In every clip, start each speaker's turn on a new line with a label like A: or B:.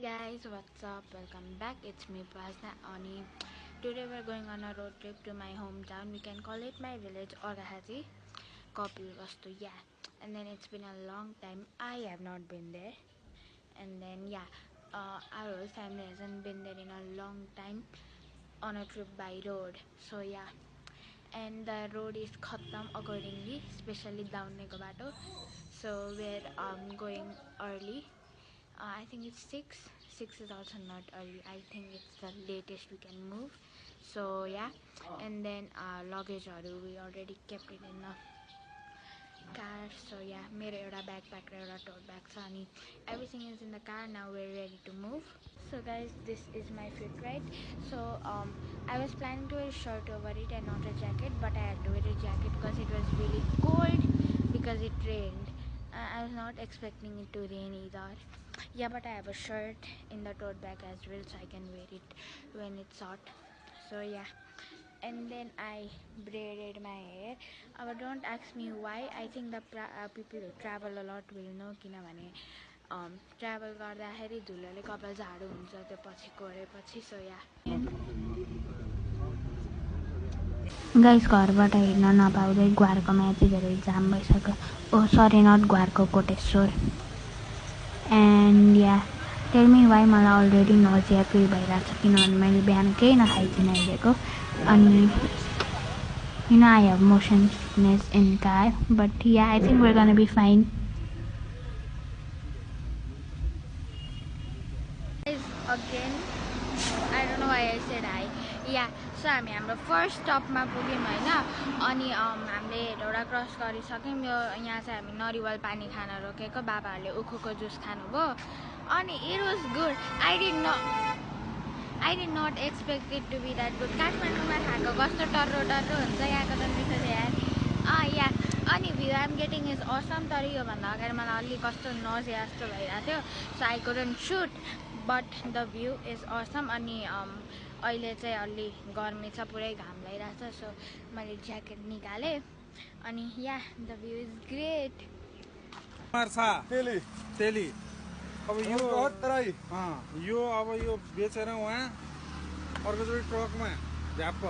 A: Guys, what's up? Welcome back. It's me Prasna Ani. Today we're going on a road trip to my hometown. We can call it my village or Rahaji, Kopilvastu. Yeah. And then it's been a long time. I have not been there. And then our whole family hasn't been there in a long time on a trip by road. So yeah. And the road is khatam accordingly, especially down Bato. So we're going early. I think it's 6. 6 is also not early. I think it's the latest we can move. So yeah, and then luggage we already kept it in the car. So yeah, मेरो एउटा backpack र एउटा tote bag छ अनि everything is in the car. Now we're ready to move. So guys, this is my fit, right? So I was planning to wear a shirt over it and not a jacket, but I had to wear a jacket because it was really cold because it rained. I was not expecting it to rain either. Yeah, but I have a shirt in the tote bag as well, so I can wear it when it's hot. So yeah, and then I braided my hair. Don't ask me why. I think the people who travel a lot will know किनभने travel गर्दाखेरि धुलोले कपाल झाडो हुन्छ त्यो पछि कोरेपछि. So या guys घरबाट हिँड्न नपाउँदै ग्वारकोमा यति धेरै जाम भइसक्यो. Oh sorry, not Gwarko, Koteshwor. And yeah tell me why मलाई अलरेडी नजिया फिल भइरहेको छ किनभने मैले बिहान केही नखाइकन हिँडेको. अनि I have motion sickness in car, but yeah, I think we're gonna be fine. Again, I don't know why I said hi. Yeah, so हामी हाम्रो फर्स्ट स्टपमा पुग्यौँ होइन. अनि हामीले हेटौँडा क्रस गरिसक्यौँ. यहाँ चाहिँ हामी नरिवल पानी खान रोकेको. बाबाहरूले उखुको जुस खानुभयो अनि it was good. I did not expect it to be that good. काठमाडौँमा खाएको कस्तो टर्रो टर्रो हुन्छ, यहाँको त मिठो छ यार. या अनि view I'm getting is Assam. तर योभन्दा अगाडि मलाई अलि कस्तो नजिया जस्तो भइरहेको थियो. So I couldn't shoot, but the view is awesome. अनि अहिले चाहिँ अलि गर्मी छ, पुरै घाम लागिरहेको छ. सो मैले ज्याकेट निकालेँ अनि या द भ्यू इज ग्रेट.
B: अब यो अब यो बेचेर उहाँ अर्कोचोटि ट्रकमा झ्याप्प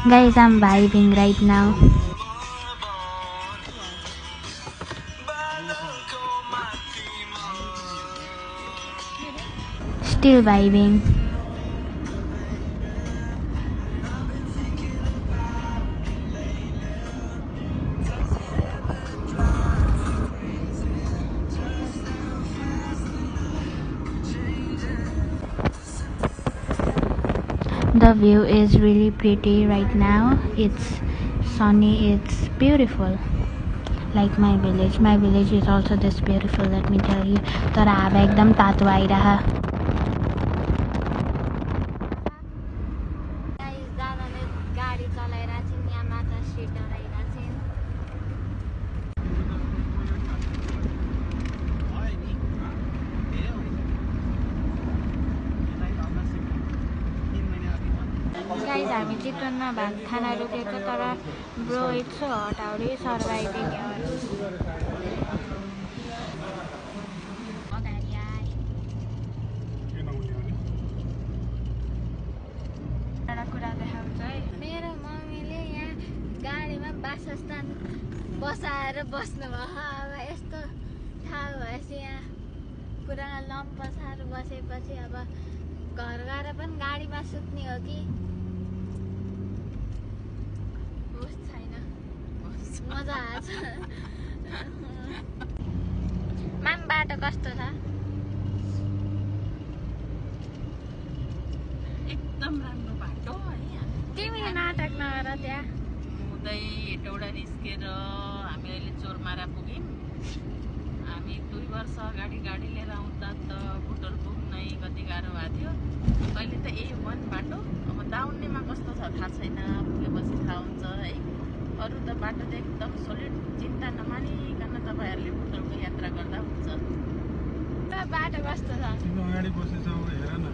A: Guys, I'm vibing right now. Still vibing. The view is really pretty right now. It's sunny, it's beautiful. Like my village. My village is also this beautiful, let me tell you. तर हावा एकदम तातो आइरह. Guys, हामी चितवनमा भात खाना रोकेको तर bro it's so hot. How do you surviving एउटा कुरा देखाउँछ है. मेरो मम्मीले यहाँ गाडीमा वासस्थान बसाएर बस्नुभयो. अब यस्तो थाहा भएपछि यहाँ पुरा लम्प बसाएर बसेपछि अब घर गएर पनि गाडीमा सुत्ने हो कि मजा आछ. माम बाटो कस्तो छ?
C: एकदम राम्रो बाटो है.
A: तिमीले नाटक नगर त्यहाँ.
C: हुँदै हेटौडा निस्केर हामी अहिले चोरमारा पुग्यौँ. हामी 2 वर्ष अगाडि गाडी लिएर आउँदा त बुटोल पुग्नै कति गाह्रो भएको थियो. अहिले त A1 बाटो. अब दाउन्नेमा कस्तो छ थाहा छैन, पुगेपछि थाहा हुन्छ है. अरू त बाटो त एकदम सोलिड. चिन्ता नमानिकन तपाईँहरूले बुटोलको यात्रा गर्दा हुन्छ.
A: बाटो कस्तो छ?
B: अगाडि बसेछ हेर न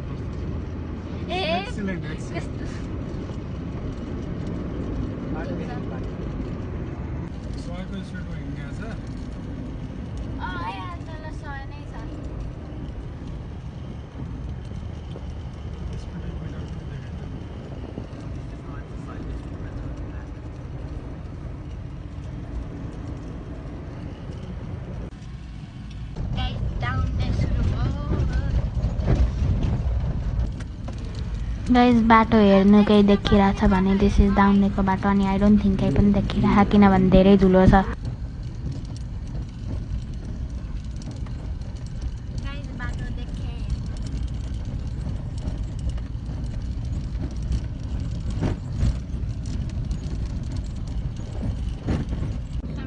B: कस्तो छ. स्पिडमा हिँड्ने छ
A: आइहाल्छ सय नै छ
B: स्पिड मिटर देखेको
A: गाइस बाटो हेर्नु केही देखिरहेछ भने दिस इज डाउनलेको बाटो अनि आई डोन्ट थिङ्क केही पनि देखिरहेको किनभने धेरै धुलो छ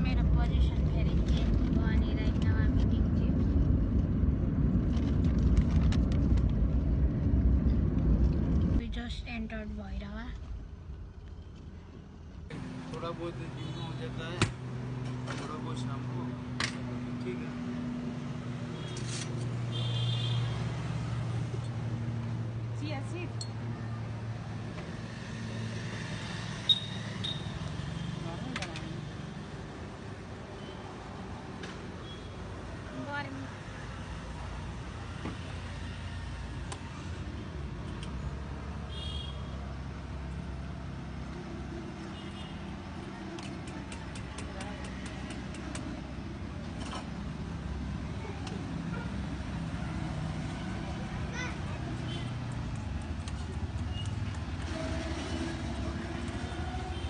A: मेरो पोजिसन फेरि चेन्ज भयो अनि राइट नाउ हामी team We just entered Bhairava.
B: थोड़ा बहुत दिन हो जाता है थोड़ा बहुत शाम को ठीक है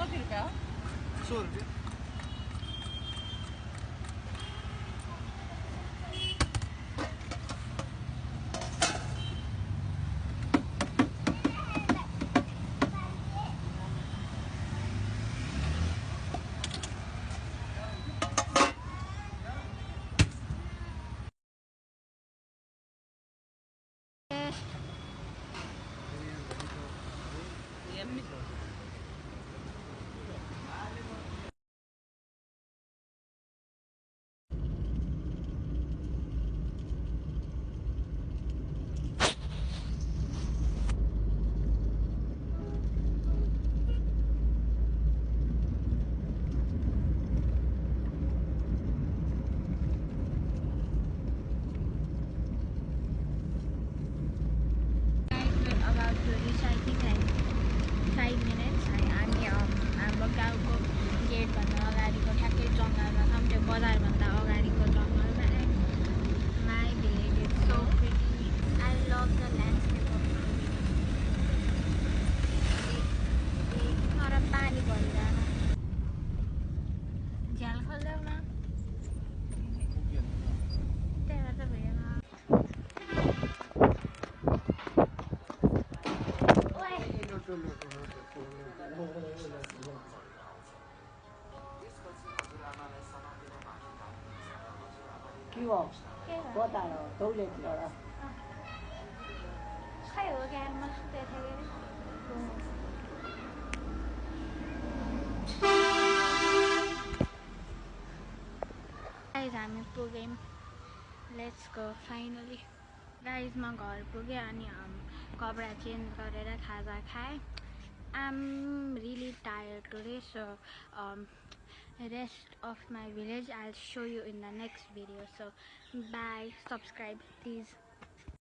C: कति रुपियाँ हो
B: 100 रुपियाँ
A: About to reach, I think like 5 minutes. हामी हाम्रो गाउँको गेटभन्दा अगाडिको ठ्याक्कै जङ्गलमा छौँ त्यो बजारभन्दा अगाडिको जङ्गलमा my village is so pretty I love the landscape of तर पानी भरिरहेन झ्याल खोल्दैउ न त्यही भएर भएन
D: के हो बता दौलेतिर
A: खै हो क्यार म सुतेको गाइज हामी पुग्यौँ लेट्स गो फाइनली गाइज म घर पुगेँ अनि कपडा चेन्ज गरेर खाजा खाएँ I'm really tired today so rest of my village I'll show you in the next video so bye subscribe please